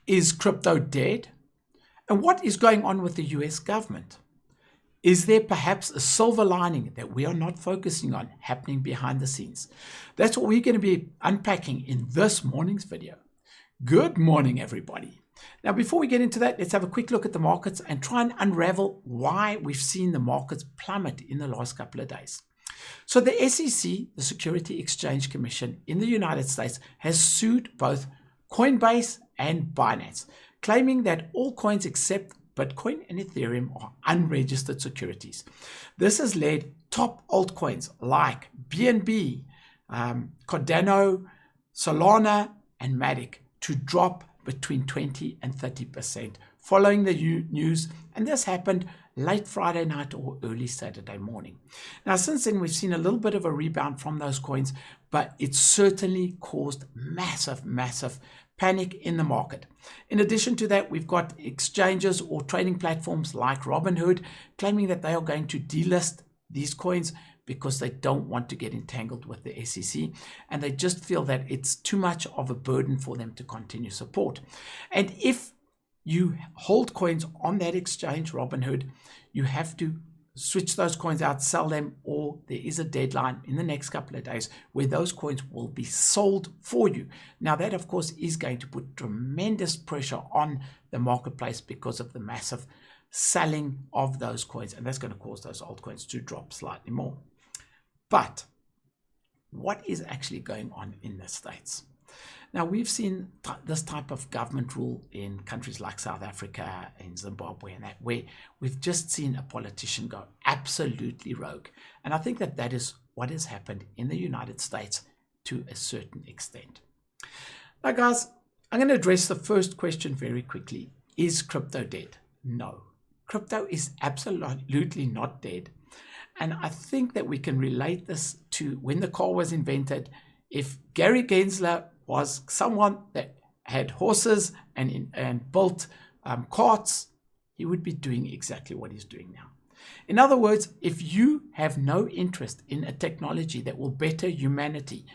Is crypto dead? And what is going on with the US government? Is there perhaps a silver lining that we are not focusing on happening behind the scenes? That's what we're going to be unpacking in this morning's video. Good morning, everybody. Now, before we get into that, let's have a quick look at the markets and try and unravel why we've seen the markets plummet in the last couple of days. So the SEC, the Security Exchange Commission in the United States, has sued both Coinbase and Binance, claiming that all coins except Bitcoin and Ethereum are unregistered securities. This has led top altcoins like BNB, Cardano, Solana, and Matic to drop between 20 and 30% following the news, and this happened late Friday night or early Saturday morning. Now, since then, we've seen a little bit of a rebound from those coins, but it certainly caused massive panic in the market. In addition to that, we've got exchanges or trading platforms like Robinhood claiming that they are going to delist these coins because they don't want to get entangled with the SEC, and they just feel that it's too much of a burden for them to continue support. And if you hold coins on that exchange, Robinhood, you have to switch those coins out, sell them, or there is a deadline in the next couple of days where those coins will be sold for you. Now, that, of course, is going to put tremendous pressure on the marketplace because of the massive selling of those coins, and that's going to cause those altcoins to drop slightly more. But what is actually going on in the States? Now, we've seen this type of government rule in countries like South Africa and Zimbabwe, and that where we've just seen a politician go absolutely rogue. And I think that is what has happened in the United States to a certain extent. Now, guys, I'm going to address the first question very quickly. Is crypto dead? No. Crypto is absolutely not dead. And I think that we can relate this to when the car was invented. If Gary Gensler was someone that had horses and built carts, he would be doing exactly what he's doing now. In other words, if you have no interest in a technology that will better humanity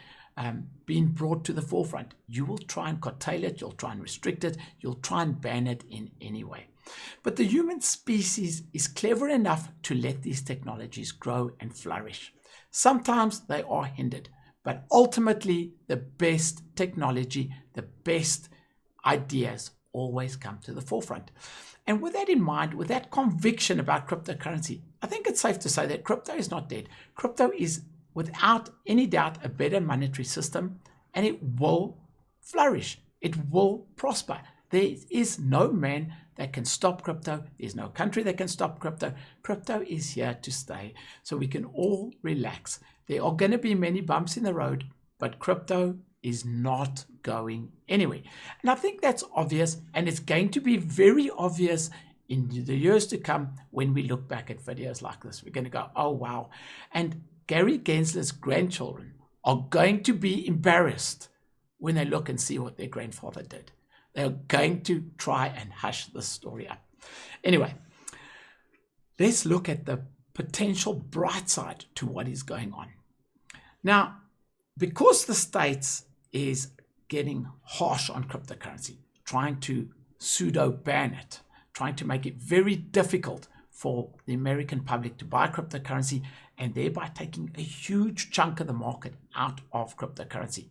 being brought to the forefront, you will try and curtail it, you'll try and restrict it, you'll try and ban it in any way. But the human species is clever enough to let these technologies grow and flourish. Sometimes they are hindered, but ultimately the best technology, the best ideas always come to the forefront. And with that in mind, with that conviction about cryptocurrency, I think it's safe to say that crypto is not dead. Crypto is, without any doubt, a better monetary system, and it will flourish. It will prosper. There is no man that can stop crypto. There's no country that can stop crypto. Crypto is here to stay, so we can all relax. There are going to be many bumps in the road, but crypto is not going anywhere. And I think that's obvious, and it's going to be very obvious in the years to come when we look back at videos like this. We're going to go, oh, wow. And Gary Gensler's grandchildren are going to be embarrassed when they look and see what their grandfather did. They're going to try and hush this story up. Anyway, let's look at the potential bright side to what is going on. Now, because the States is getting harsh on cryptocurrency, trying to pseudo-ban it, trying to make it very difficult for the American public to buy cryptocurrency, and thereby taking a huge chunk of the market out of cryptocurrency,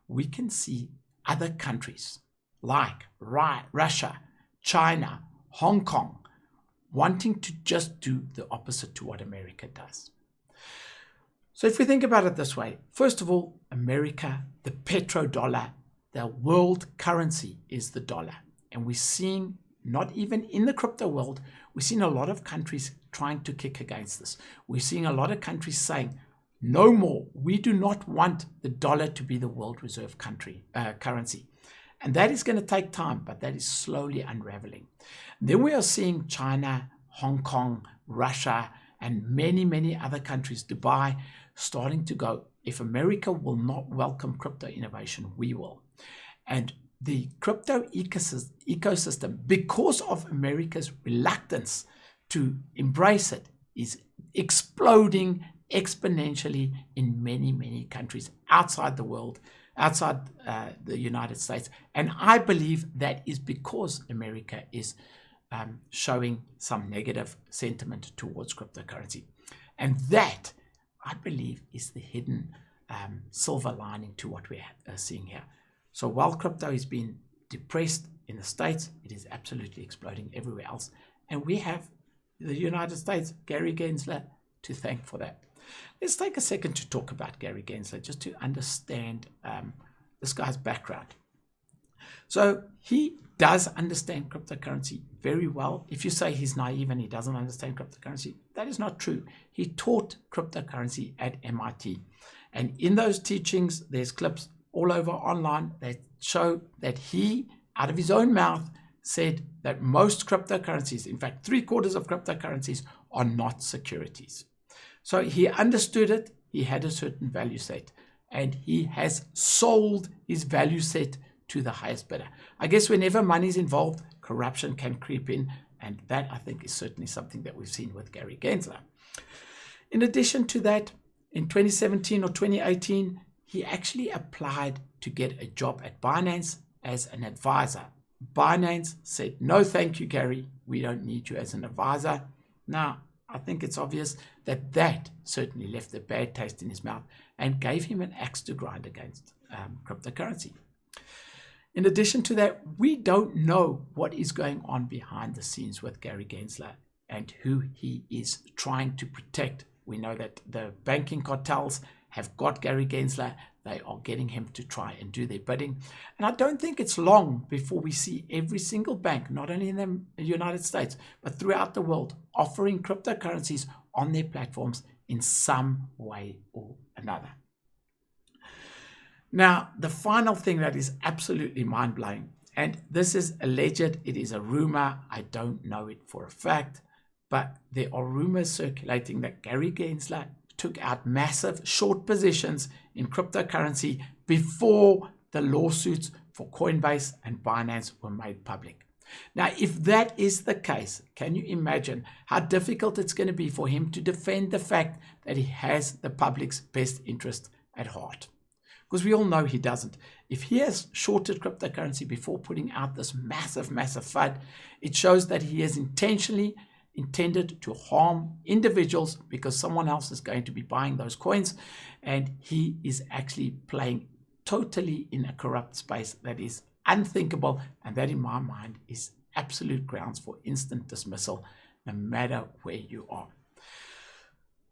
we can see other countries like Russia, China, Hong Kong, wanting to just do the opposite to what America does. So if we think about it this way, first of all, America, the petrodollar, the world currency is the dollar. And we're seeing, not even in the crypto world, we're seeing a lot of countries trying to kick against this. We're seeing a lot of countries saying, no more, we do not want the dollar to be the world reserve currency. And that is going to take time, but that is slowly unraveling. Then we are seeing China, Hong Kong, Russia, and many other countries, Dubai, starting to go, if America will not welcome crypto innovation, we will. And the crypto ecosystem, because of America's reluctance to embrace it, is exploding exponentially in many countries outside the world, outside the United States. And I believe that is because America is showing some negative sentiment towards cryptocurrency. And that, I believe, is the hidden silver lining to what we're seeing here. So while crypto is being depressed in the States, it is absolutely exploding everywhere else. And we have the United States, Gary Gensler, to thank for that. Let's take a second to talk about Gary Gensler, just to understand this guy's background. So he does understand cryptocurrency very well. If you say he's naive and he doesn't understand cryptocurrency, that is not true. He taught cryptocurrency at MIT. And in those teachings, there's clips all over online that show that he, out of his own mouth, said that most cryptocurrencies, in fact, 3/4 of cryptocurrencies, are not securities. So he understood it, he had a certain value set, and he has sold his value set to the highest bidder. I guess whenever money is involved, corruption can creep in, and that, I think, is certainly something that we've seen with Gary Gensler. In addition to that, in 2017 or 2018, he actually applied to get a job at Binance as an advisor. Binance said, no, thank you, Gary. We don't need you as an advisor. Now, I think it's obvious that that certainly left a bad taste in his mouth and gave him an axe to grind against cryptocurrency. In addition to that, we don't know what is going on behind the scenes with Gary Gensler and who he is trying to protect. We know that the banking cartels have got Gary Gensler. They are getting him to try and do their bidding. And I don't think it's long before we see every single bank, not only in the United States, but throughout the world, offering cryptocurrencies on their platforms in some way or another. Now, the final thing that is absolutely mind-blowing, and this is alleged, it is a rumor, I don't know it for a fact, but there are rumors circulating that Gary Gensler took out massive short positions in cryptocurrency before the lawsuits for Coinbase and Binance were made public. Now, if that is the case, can you imagine how difficult it's going to be for him to defend the fact that he has the public's best interest at heart? Because we all know he doesn't. If he has shorted cryptocurrency before putting out this massive FUD, it shows that he has intentionally intended to harm individuals because someone else is going to be buying those coins, and he is actually playing totally in a corrupt space that is unthinkable, and that in my mind is absolute grounds for instant dismissal no matter where you are.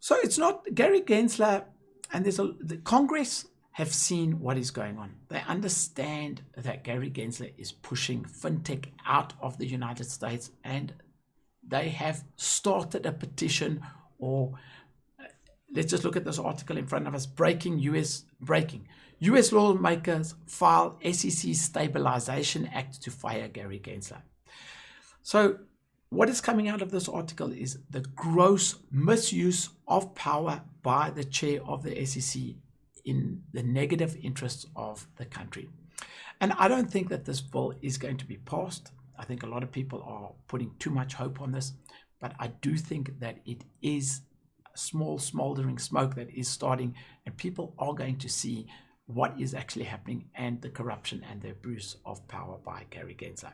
So it's not Gary Gensler, and the Congress have seen what is going on. They understand that Gary Gensler is pushing fintech out of the United States, and they have started a petition, or let's just look at this article in front of us. US lawmakers file SEC Stabilization Act to fire Gary Gensler. So what is coming out of this article is the gross misuse of power by the chair of the SEC in the negative interests of the country. And I don't think that this bill is going to be passed. I think a lot of people are putting too much hope on this, but I do think that it is a small smoldering smoke that is starting, and people are going to see what is actually happening and the corruption and the abuse of power by Gary Gensler.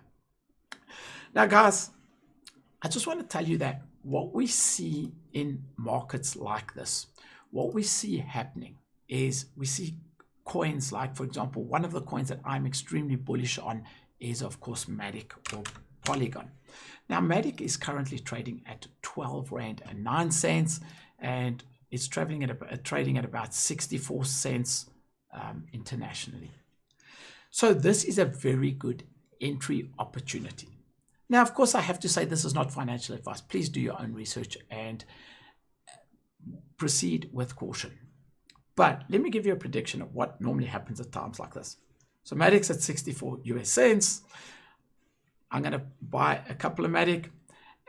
Now, guys, I just want to tell you that what we see in markets like this, what we see happening is we see coins like, for example, one of the coins that I'm extremely bullish on is, of course, Matic or Polygon. Now, Matic is currently trading at 12 Rand and 9 cents, and it's trading at about 64 cents internationally. So this is a very good entry opportunity. Now, of course, I have to say this is not financial advice. Please do your own research and proceed with caution. But let me give you a prediction of what normally happens at times like this. So Matic's at 64 US cents. I'm going to buy a couple of Matic,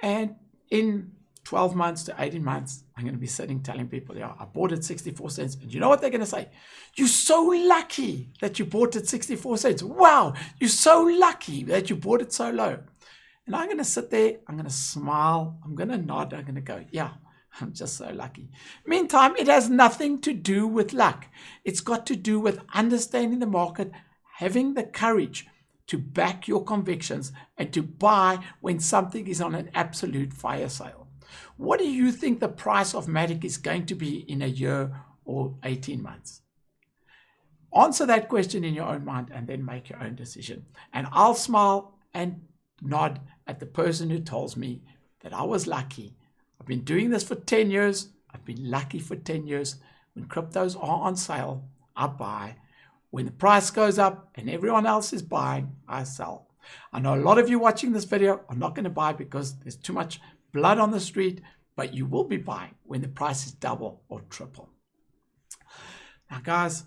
and in 12 months to 18 months, I'm going to be sitting telling people, yeah, I bought it 64 cents. And you know what they're going to say? You're so lucky that you bought it 64 cents. Wow, you're so lucky that you bought it so low. And I'm going to sit there, I'm going to smile, I'm going to nod, I'm going to go, yeah, I'm just so lucky. Meantime, it has nothing to do with luck. It's got to do with understanding the market, having the courage to back your convictions and to buy when something is on an absolute fire sale. What do you think the price of Matic is going to be in a year or 18 months? Answer that question in your own mind and then make your own decision. And I'll smile and nod at the person who tells me that I was lucky. I've been doing this for 10 years. I've been lucky for 10 years. When cryptos are on sale, I buy. When the price goes up and everyone else is buying, I sell. I know a lot of you watching this video are not going to buy because there's too much blood on the street, but you will be buying when the price is double or triple. Now, guys,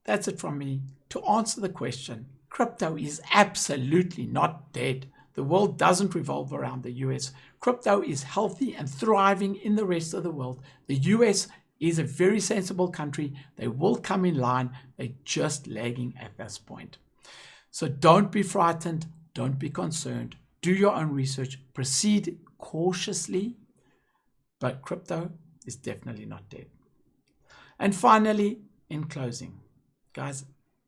that's it from me. To answer the question, crypto is absolutely not dead. The world doesn't revolve around the US. Crypto is healthy and thriving in the rest of the world. The US is a very sensible country. They will come in line. They're just lagging at this point. So don't be frightened. Don't be concerned. Do your own research. Proceed cautiously. But crypto is definitely not dead. And finally, in closing, guys,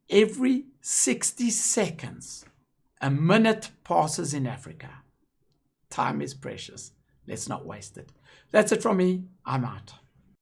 every 60 seconds, a minute passes in Africa. Time is precious. Let's not waste it. That's it from me. I'm out.